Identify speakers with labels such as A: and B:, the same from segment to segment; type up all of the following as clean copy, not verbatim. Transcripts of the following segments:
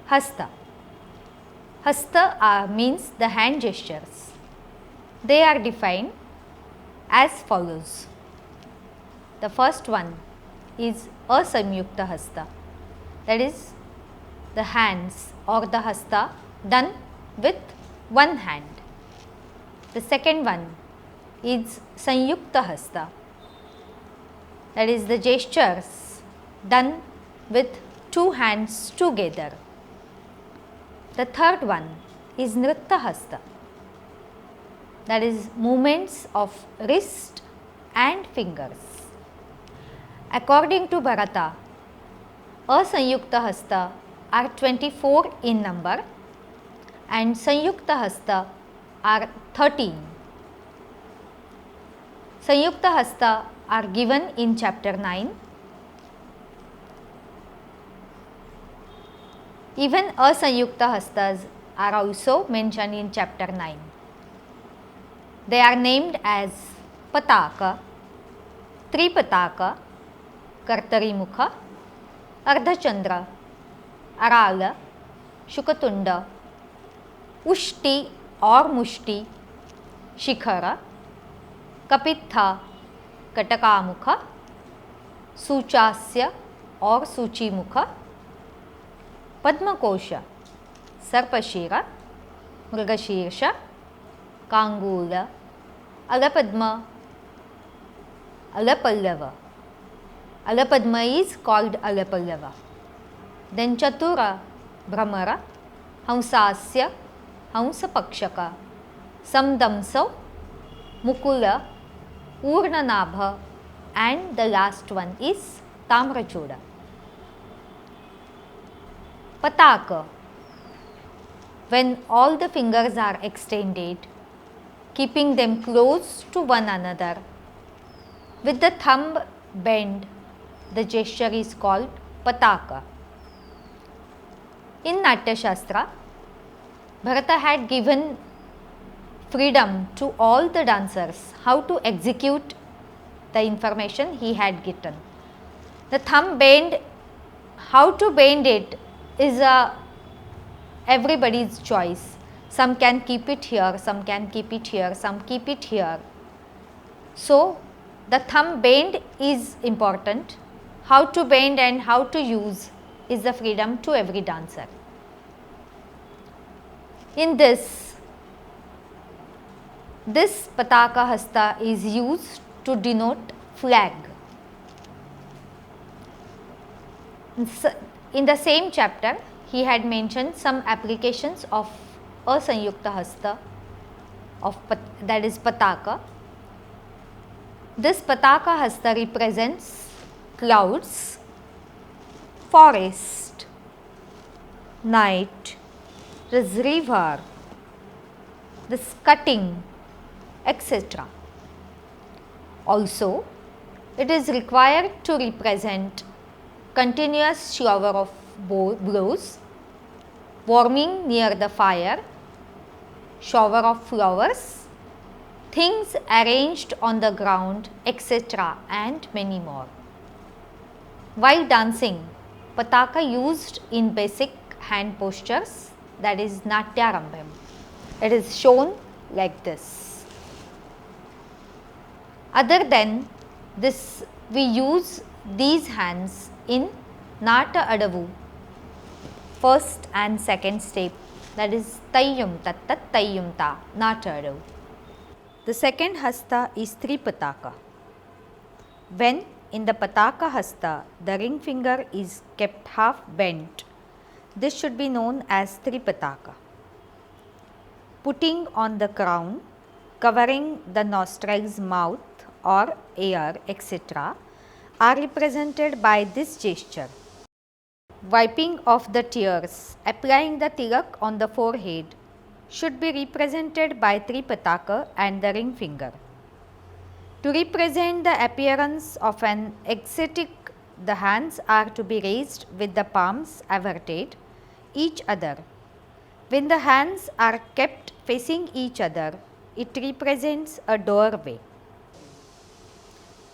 A: Hasta. Hasta means the hand gestures. They are defined as follows. The first one is Asamyukta hasta, that is the hands or the hasta done with one hand. The second one is Samyukta hasta, that is the gestures done with two hands together. The third one is Nritta hasta, that is movements of wrist and fingers. According to Bharata, Asamyukta hasta are 24 in number and Samyukta hasta are 13. Samyukta hasta are given in chapter 9. Even Asamyukta hastas are also mentioned in chapter 9. They are named as Pataka, Tripataka, Kartarimukha, Ardhachandra, Arala, Shukatunda, Ushti or Mushti, Shikhara, Kapitha, Katakamukha, Suchasya or Suchimukha, Padmakosha, Sarpashira, Mrigashirsha, Kangula, Alapadma, Alapallava. Alapadma is called Alapallava. Then Chatura, Brahmara, Hamsasya, Hamsapakshaka, Samdamsa, Mukula, Urnanabha, and the last one is Tamrachoda. Pataka, when all the fingers are extended, keeping them close to one another, with the thumb bent, the gesture is called Pataka. In Natyashastra, Bharata had given freedom to all the dancers how to execute the information he had given. The thumb bend, how to bend it is everybody's choice. Some can keep it here, some can keep it here, some keep it here. So, the thumb bend is important. How to bend and how to use is the freedom to every dancer. In this Pataka hasta is used to denote flag. In the same chapter, he had mentioned some applications of Asamyukta hasta, that is Pataka. This Pataka hasta represents clouds, forest, night, this river, this cutting, etc. Also, it is required to represent continuous shower of blows, warming near the fire, shower of flowers, things arranged on the ground, etc. and many more. While dancing, Pataka used in basic hand postures, that is Natyarambham. It is shown like this. Other than this, we use these hands in Nata Adavu, first and second step, that is Tayyum Tattat Tayyum Ta, Nata Adavu. The second hasta is Tripataka. When in the Pataka hasta, the ring finger is kept half bent, this should be known as Tripataka. Putting on the crown, covering the nostrils, mouth or ear, etc. are represented by this gesture. Wiping off the tears, applying the tilak on the forehead should be represented by Tripataka and the ring finger. To represent the appearance of an ecstatic, the hands are to be raised with the palms averted each other. When the hands are kept facing each other, it represents a doorway.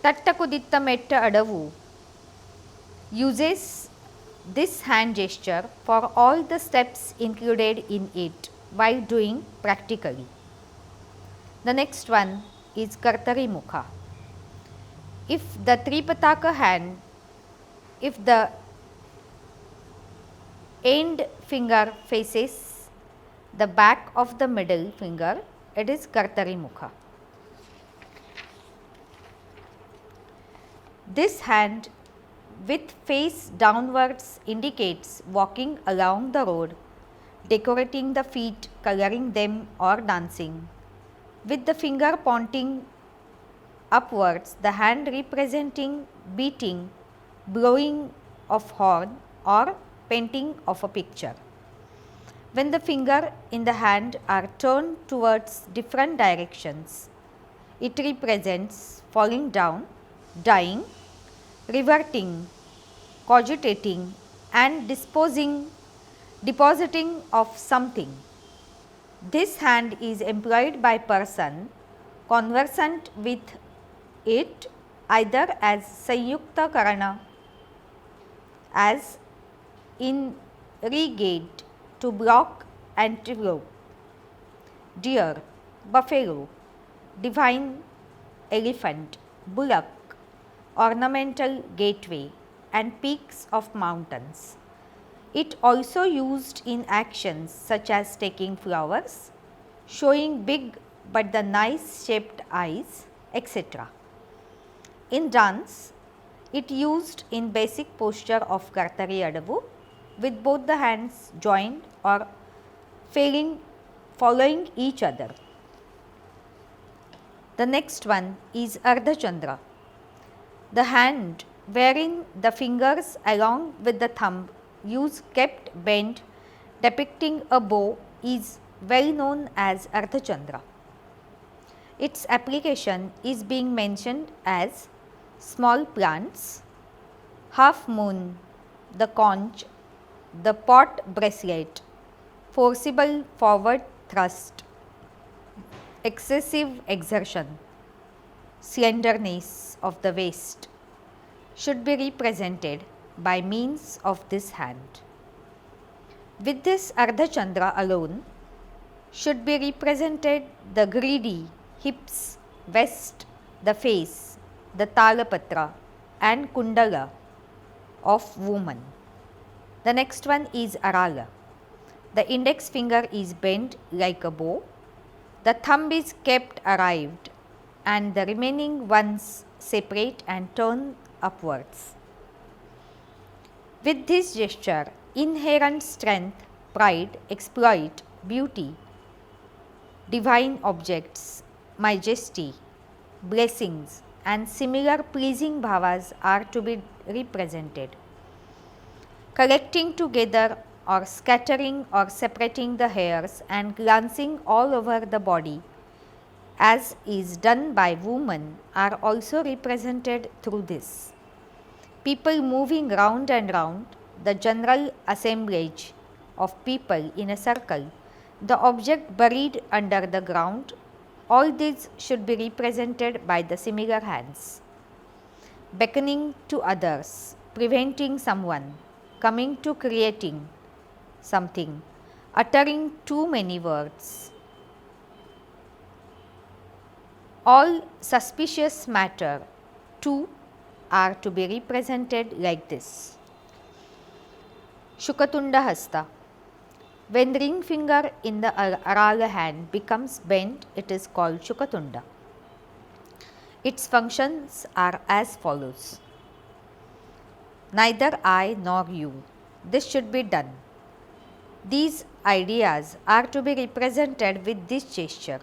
A: Tattakuditta Metta Adavu uses this hand gesture for all the steps included in it while doing practically. The next one is Kartari Mukha. If the Tripataka hand, if the end finger faces the back of the middle finger, it is Kartari Mukha. This hand with face downwards indicates walking along the road, decorating the feet, coloring them or dancing. With the finger pointing upwards, the hand representing beating, blowing of horn or painting of a picture. When the finger in the hand are turned towards different directions, it represents falling down, dying, reverting, cogitating and depositing of something. This hand is employed by person conversant with it either as Samyukta Karana, as in regate, to block antelope, deer, buffalo, divine elephant, bullock, ornamental gateway and peaks of mountains. It also used in actions such as taking flowers, showing big but the nice shaped eyes, etc. In dance, it used in basic posture of Kartari Adavu with both the hands joined or following each other. The next one is Ardha Chandra. The hand wherein the fingers along with the thumb use kept bent depicting a bow is well known as Ardha Chandra. Its application is being mentioned as small plants, half moon, the conch, the pot bracelet, forcible forward thrust, excessive exertion, slenderness of the waist should be represented by means of this hand. With this Ardha Chandra alone should be represented the greedy, hips, waist, the face, the talapatra and kundala of woman. The next one is Arala. The index finger is bent like a bow, the thumb is kept arrived and the remaining ones separate and turn upwards. With this gesture, inherent strength, pride, exploit, beauty, divine objects, majesty, blessings and similar pleasing bhavas are to be represented. Collecting together or scattering or separating the hairs and glancing all over the body as is done by women are also represented through this. People moving round and round, the general assemblage of people in a circle, the object buried under the ground, all these should be represented by the similar hands. Beckoning to others, preventing someone, coming to creating something, uttering too many words. All suspicious matter too are to be represented like this. Shukatunda Hasta. When ring finger in the Arala hand becomes bent, it is called Shukatunda. Its functions are as follows. Neither I nor you. This should be done. These ideas are to be represented with this gesture.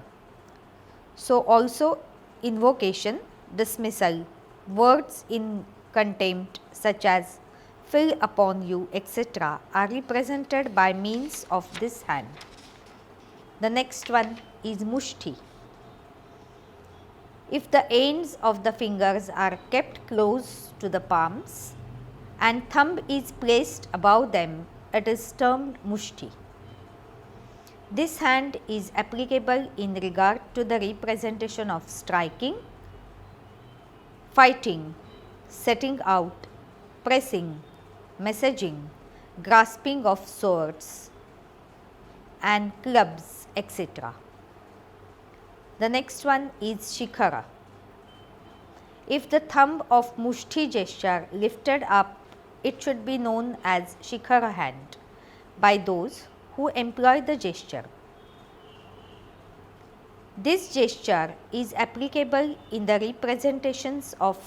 A: So also invocation, dismissal, words in contempt such as fill upon you, etc. are represented by means of this hand. The next one is Mushti. If the ends of the fingers are kept close to the palms and thumb is placed above them, it is termed Mushti. This hand is applicable in regard to the representation of striking, fighting, setting out, pressing, messaging, grasping of swords and clubs, etc. The next one is Shikhara. If the thumb of Mushti gesture lifted up, it should be known as Shikhara hand by those who employ the gesture. This gesture is applicable in the representations of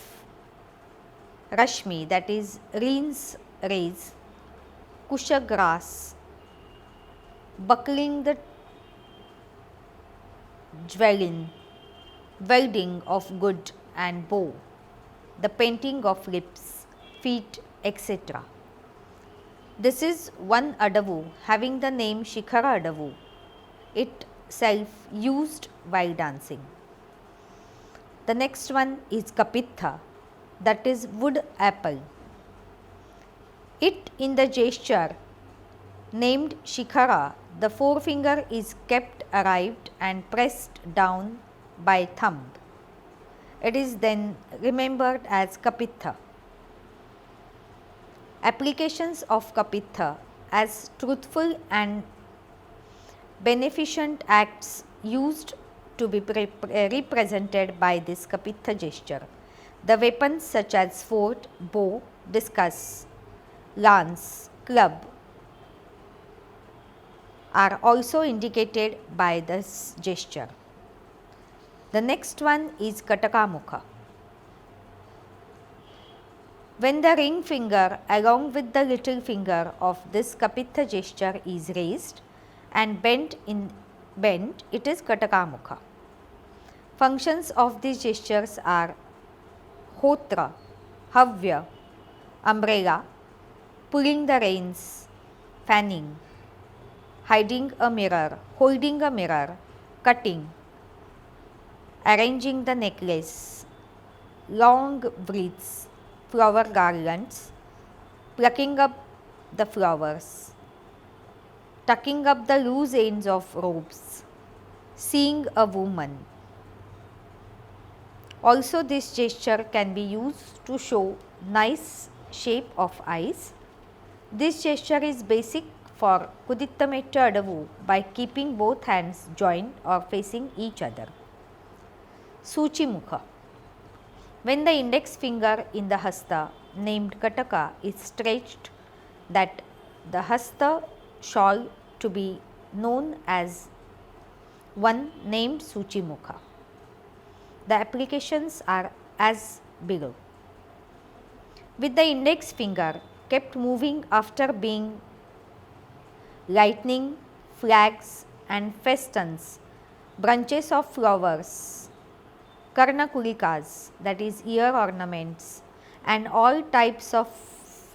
A: Rashmi, that is Reen's rays, Kushagras, buckling the dwelling, welding of good and bow, the painting of lips, feet, etc. This is one adavu having the name Shikhara adavu, itself used while dancing. The next one is Kapitha, that is wood apple. It in the gesture named Shikhara, the forefinger is kept arrived and pressed down by thumb. It is then remembered as Kapitha. Applications of Kapitha as truthful and beneficent acts used to be represented by this Kapitha gesture. The weapons such as sword, bow, discus, lance, club are also indicated by this gesture. The next one is Katakamukha. When the ring finger along with the little finger of this Kapitha gesture is raised and bent, it is Katakamukha. Functions of these gestures are Hotra, Havya, umbrella, pulling the reins, fanning, hiding a mirror, holding a mirror, cutting, arranging the necklace, long wreaths, flower garlands, plucking up the flowers, tucking up the loose ends of robes, seeing a woman. Also, this gesture can be used to show nice shape of eyes. This gesture is basic for Vidya-mitra adavu by keeping both hands joined or facing each other. Suchimukha. When the index finger in the hasta named Kataka is stretched, that the hasta shawl to be known as one named Suchimukha. The applications are as below. With the index finger kept moving after being lightning, flags and festons, bunches of flowers, karnakulikas, that is ear ornaments, and all types of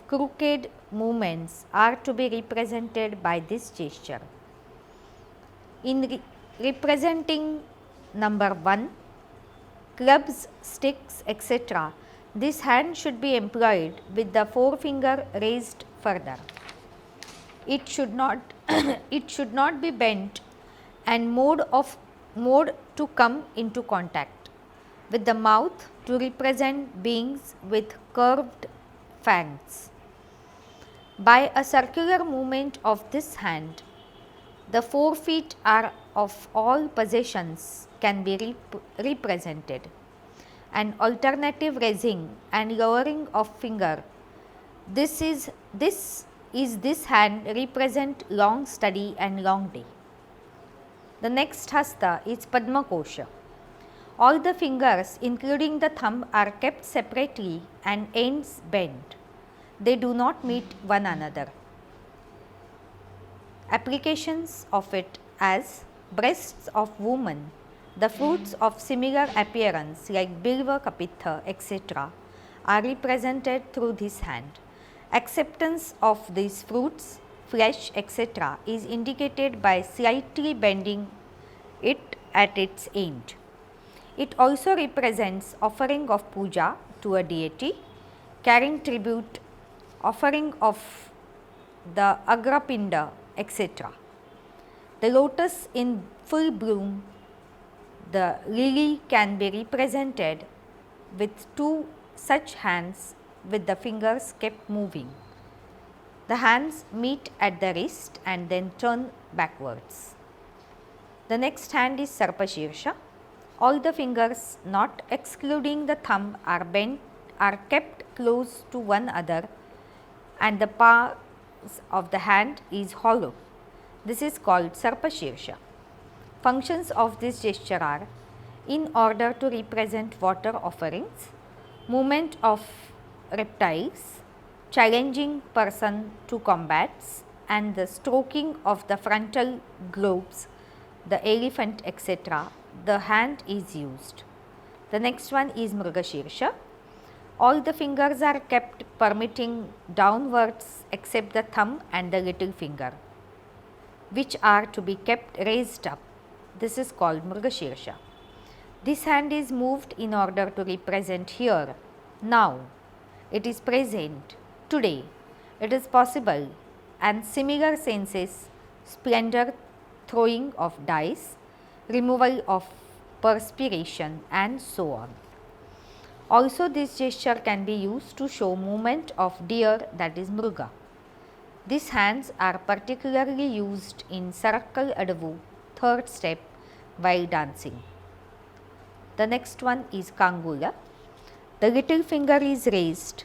A: crooked movements are to be represented by this gesture. In representing number 1, clubs, sticks, etc., this hand should be employed with the forefinger raised further. It should not it should not be bent and mode to come into contact with the mouth to represent beings with curved fangs. By a circular movement of this hand, the 4 feet are of all possessions can be represented. An alternative raising and lowering of finger. This hand represent long study and long day. The next hasta is Padma Kosha. All the fingers including the thumb are kept separately and ends bent. They do not meet one another. Applications of it as breasts of woman, the fruits of similar appearance like bilva, kapitha, etc. are represented through this hand. Acceptance of these fruits, flesh, etc. is indicated by slightly bending it at its end. It also represents offering of puja to a deity, carrying tribute, offering of the agrapinda, etc. The lotus in full bloom, the lily can be represented with 2 such hands with the fingers kept moving. The hands meet at the wrist and then turn backwards. The next hand is Sarpashirsha. All the fingers, not excluding the thumb, are bent, are kept close to one another, and the palms of the hand is hollow. This is called Sarpashirsha. Functions of this gesture are, in order to represent water offerings, movement of reptiles, challenging person to combats, and the stroking of the frontal globes, the elephant, etc., the hand is used. The next one is Mrigashirsha. All the fingers are kept permitting downwards except the thumb and the little finger, which are to be kept raised up. This is called Mrigashirsha. This hand is moved in order to represent here, now, it is present, today, it is possible, and similar senses, splendor, throwing of dice, removal of perspiration, and so on. Also, this gesture can be used to show movement of deer, that is Mruga. These hands are particularly used in Sarakal Adavu, third step, while dancing. The next one is Kangula. The little finger is raised,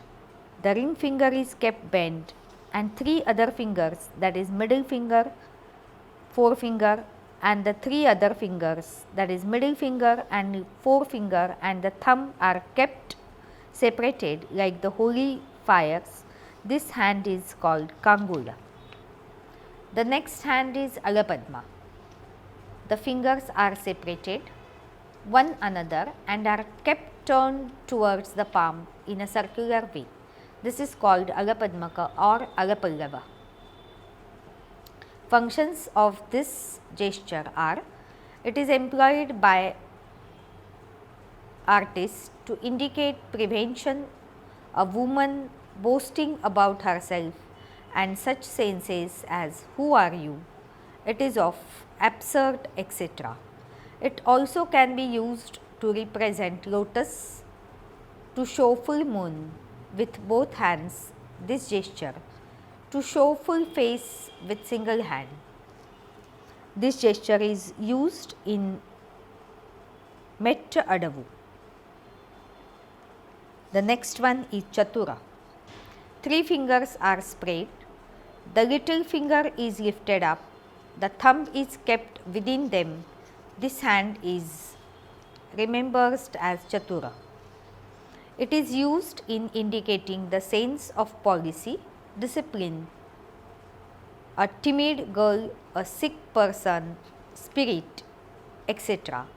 A: the ring finger is kept bent, and three other fingers, that is middle finger, forefinger, and the three other fingers, that is middle finger and forefinger and the thumb, are kept separated like the holy fires. This hand is called Kangula. The next hand is Alapadma. The fingers are separated one another and are kept turned towards the palm in a circular way. This is called Alapadmaka or Alapallava. Functions of this gesture are, it is employed by artists to indicate prevention, a woman boasting about herself and such senses as who are you, it is of absurd, etc. It also can be used to represent lotus, to show full moon with both hands, this gesture, to show full face with single hand. This gesture is used in Metta Adavu. The next one is Chatura. Three fingers are spread, the little finger is lifted up, the thumb is kept within them. This hand is remembered as Chatura. It is used in indicating the sense of policy, discipline, a timid girl, a sick person, spirit, etc.,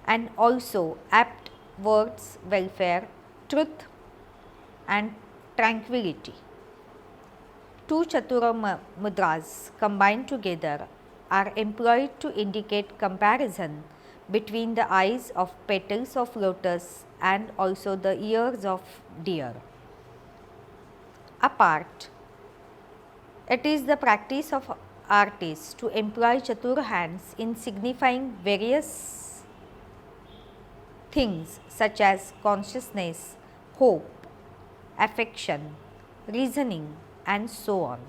A: and also apt words, welfare, truth, and tranquility. Two Chatura mudras combined together are employed to indicate comparison between the eyes of petals of lotus and also the ears of deer. Apart, it is the practice of artists to employ Chatura hands in signifying various things such as consciousness, hope, affection, reasoning, and so on.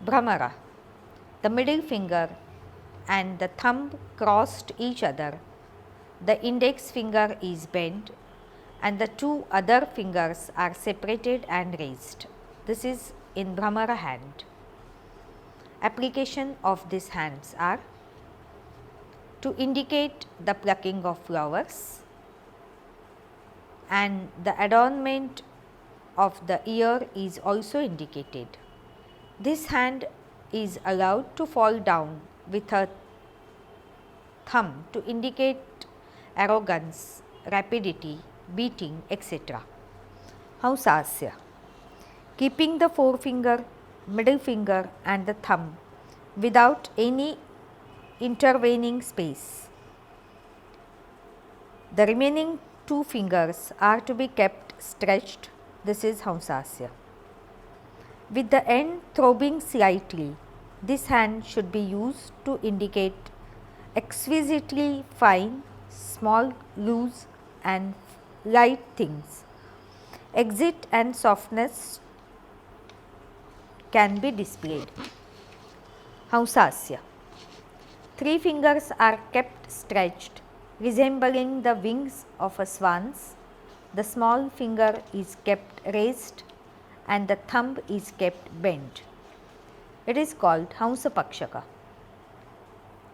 A: Bhramara. The middle finger and the thumb crossed each other, the index finger is bent, and the two other fingers are separated and raised. This is in Bhramara hand. Application of these hands are to indicate the plucking of flowers, and the adornment of the ear is also indicated. This hand is allowed to fall down with a thumb to indicate arrogance, rapidity, beating, etc. Hausasya. Keeping the forefinger, middle finger and the thumb without any intervening space. The remaining two fingers are to be kept stretched. This is Hausasya. With the end throbbing slightly, this hand should be used to indicate exquisitely fine, small, loose and light things. exit and softness can be displayed. Hausasya. 3 fingers are kept stretched, resembling the wings of a swan's. The small finger is kept raised and the thumb is kept bent. It is called Hausapakshaka.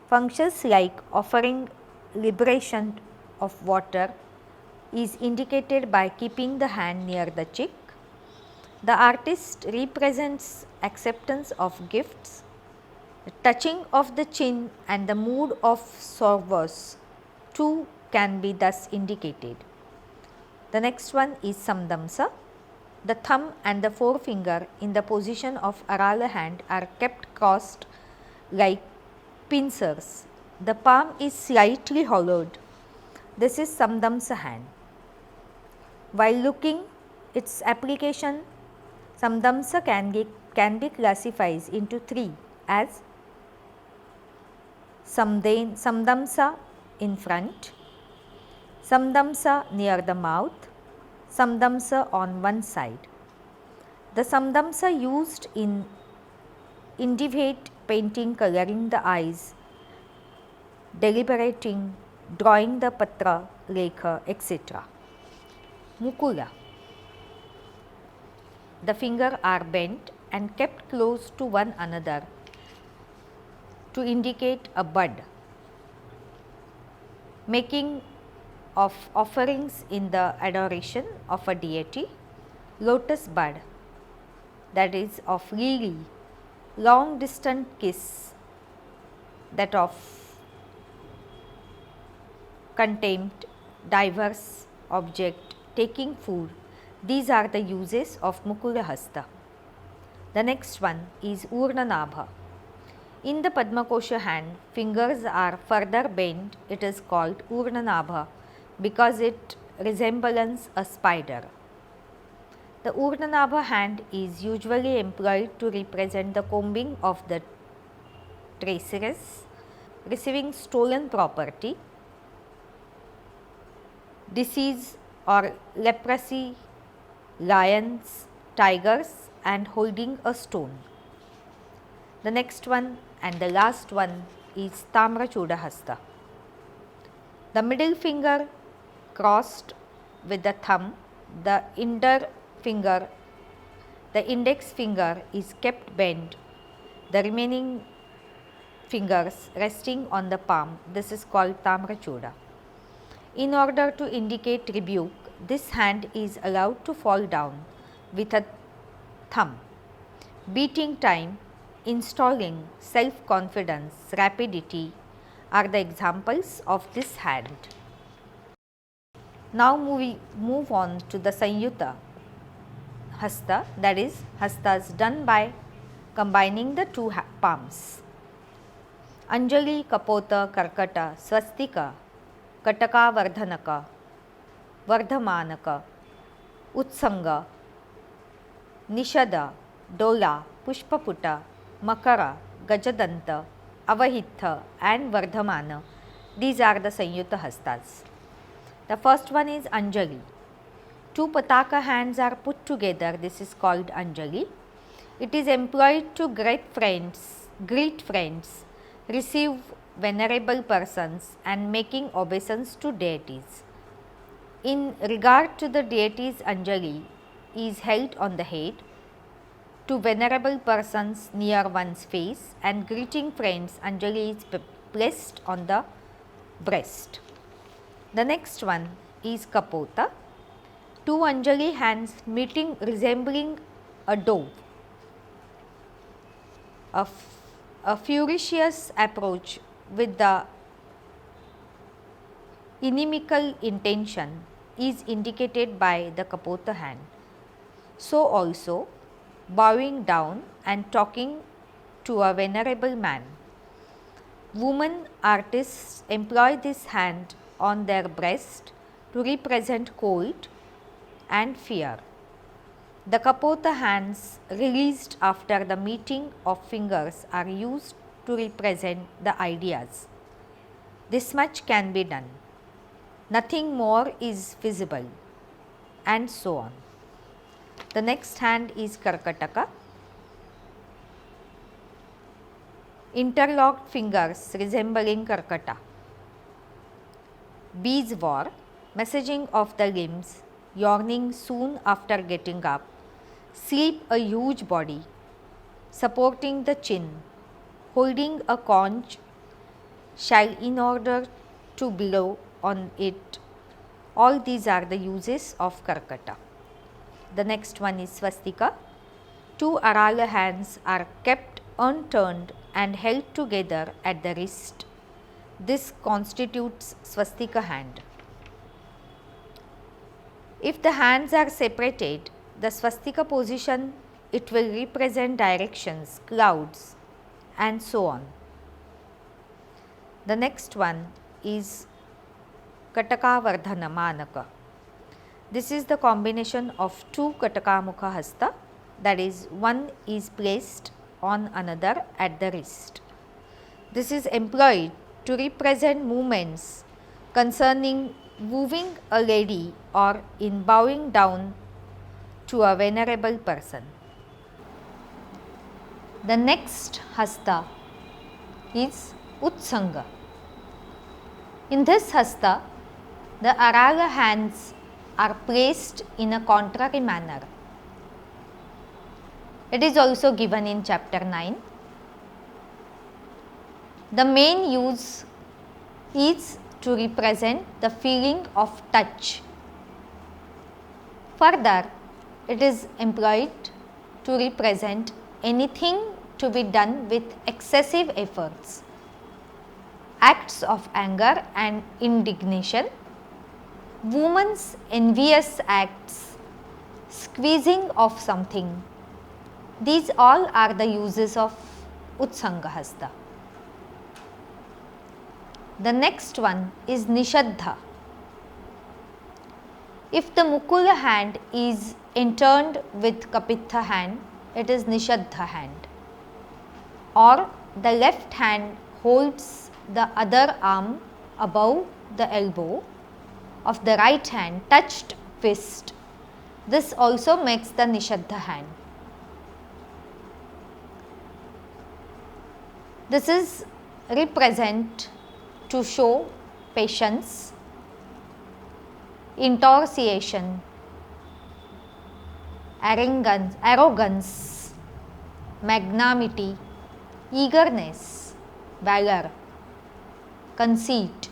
A: Functions like offering liberation of water is indicated by keeping the hand near the cheek. The artist represents acceptance of gifts. The touching of the chin and the mood of sorrows too can be thus indicated. The next one is Samdamsa. The thumb and the forefinger in the position of Arala hand are kept crossed like pincers. The palm is slightly hollowed. This is Samdamsa hand. While looking its application, Samdamsa can be classified into 3 as Samdamsa in front, Samdamsa near the mouth, Samdamsa on one side. The Samdamsa used in individuate painting, coloring the eyes, deliberating, drawing the patra, lekha, etc. Mukula. The fingers are bent and kept close to one another to indicate a bud. Making of offerings in the adoration of a deity. Lotus bud, that is of lily. Long distant kiss, that of contempt, diverse object, taking food. These are the uses of Mukula Hasta. The next one is Urnanabha. In the Padmakosha hand, fingers are further bent. It is called Urnanabha because it resembles a spider. The Urnanabha hand is usually employed to represent the combing of the traceres, receiving stolen property, disease or leprosy, lions, tigers, and holding a stone. The next one and the last one is Tamrachuda Hasta. The middle finger crossed with the thumb, the index finger is kept bent, the remaining fingers resting on the palm. This is called Tamrachuda. In order to indicate rebuke, this hand is allowed to fall down with a thumb. Beating time, installing self-confidence, rapidity are the examples of this hand. Now we move on to the Samyukta Hasta, that is Hastas done by combining the 2 palms. Anjali, Kapota, Karkata, Swastika, Kataka, Vardhanaka, Vardhamanaka, Utsanga, Nishada, Dola, Pushpaputa, Makara, Gajadanta, Avahitha and Vardhamana. These are the Samyukta Hastas. The first one is Anjali. 2 Pataka hands are put together. This is called Anjali. It is employed to greet friends, receive venerable persons and making obeisance to deities. In regard to the deities, Anjali is held on the head, to venerable persons near one's face, and greeting friends, Anjali is placed on the breast. The next one is Kapota. 2 Anjali hands meeting resembling a dove. A furious approach with the inimical intention is indicated by the Kapota hand. So also bowing down and talking to a venerable man. Women artists employ this hand on their breast to represent cold and fear. The Kapota hands released after the meeting of fingers are used to represent the ideas. This much can be done. Nothing more is visible, and so on. The next hand is Karkataka. Interlocked fingers resembling Karkata. Bees war, messaging of the limbs, yawning soon after getting up. Sleep a huge body, supporting the chin, holding a conch shall in order to blow on it. All these are the uses of Karkata. The next one is Swastika. Two Arala hands are kept unturned and held together at the wrist. This constitutes Swastika hand. If the hands are separated, the Swastika position, it will represent directions, clouds, and so on. The next one is Kataka Vardhana Manaka. This is the combination of two Katakamukha Hasta, that is, one is placed on another at the wrist. This is employed to represent movements concerning wooing a lady or in bowing down to a venerable person. The next Hasta is Utsanga. In this Hasta, the Arala hands are placed in a contrary manner. It is also given in chapter 9. The main use is to represent the feeling of touch. Further, it is employed to represent anything to be done with excessive efforts, acts of anger and indignation, woman's envious acts, squeezing of something. These all are the uses of Utsanga Hasta. The next one is Nishaddha. If the Mukula hand is interned with Kapitha hand, it is Nishaddha hand, or the left hand holds the other arm above the elbow of the right hand touched fist. This also makes the Nishaddha hand. This is represent to show patience, intorciation, arrogance, magnanimity, eagerness, valor, conceit,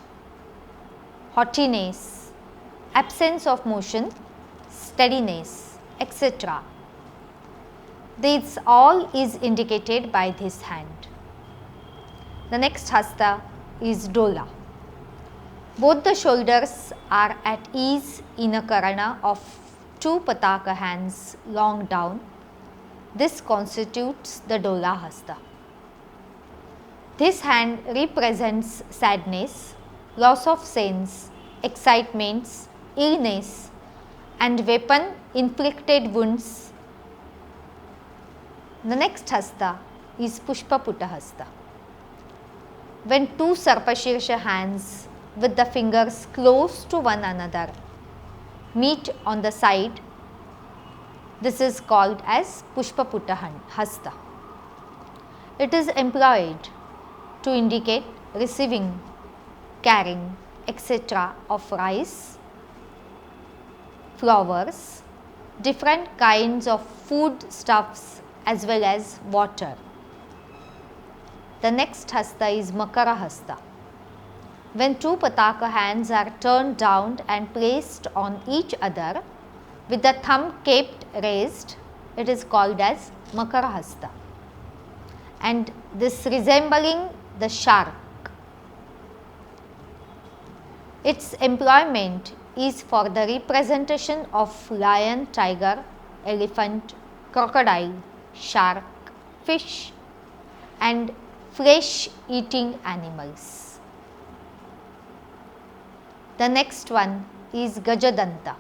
A: haughtiness, absence of motion, steadiness, etc. This all is indicated by this hand. The next Hasta is Dola. Both the shoulders are at ease in a karana of two Pataka hands long down. This constitutes the Dola Hasta. This hand represents sadness, loss of sense, excitements, illness, and weapon inflicted wounds. The next Hasta is Pushpaputa Hasta. When two Sarpashirsha hands with the fingers close to one another meet on the side, this is called as Pushpaputa Hasta. It is employed to indicate receiving, carrying, etc. of rice, flowers, different kinds of food stuffs as well as water. The next Hasta is Makara Hasta. When two Pataka hands are turned down and placed on each other with the thumb kept raised, it is called as Makara Hasta. And this resembling the shark. Its employment is for the representation of lion, tiger, elephant, crocodile, shark, fish, and flesh eating animals. The next one is Gajadanta.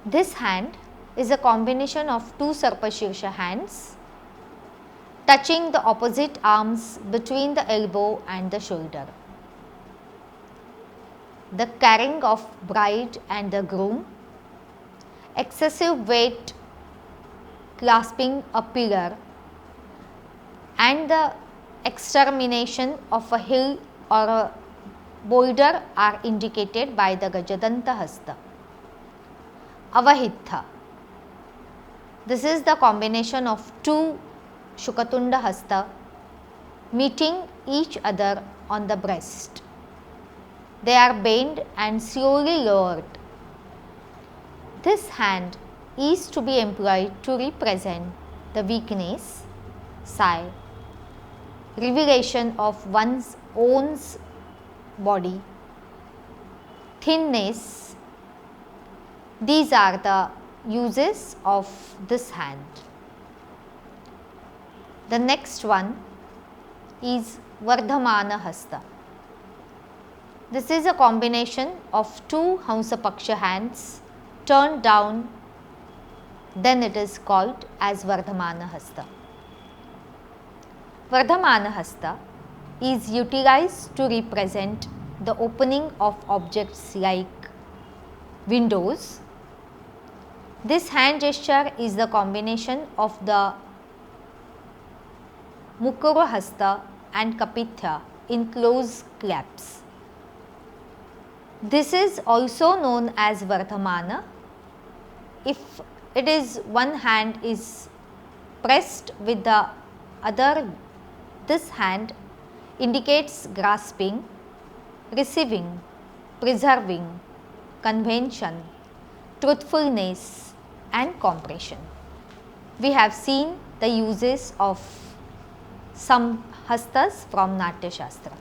A: This hand is a combination of two Sarpashirsha hands touching the opposite arms between the elbow and the shoulder. The carrying of bride and the groom, excessive weight clasping a pillar, and the extermination of a hill or a boulder are indicated by the Gajadanta Hasta. Avahitha. This is the combination of two Shukatunda Hasta meeting each other on the breast. They are bent and slowly lowered. This hand is to be employed to represent the weakness, sigh, revelation of one's own body, thinness. These are the uses of this hand. The next one is Vardhamana Hasta. This is a combination of two Hamsapaksha hands turned down, then it is called as Vardhamana Hasta. Vardhamana Hasta is utilized to represent the opening of objects like windows. This hand gesture is the combination of the Mukura Hasta and Kapitha in close claps. This is also known as Vardhamana. If it is one hand is pressed with the other, this hand indicates grasping, receiving, preserving, convention, truthfulness and compression. We have seen the uses of some hastas from Natya Shastra.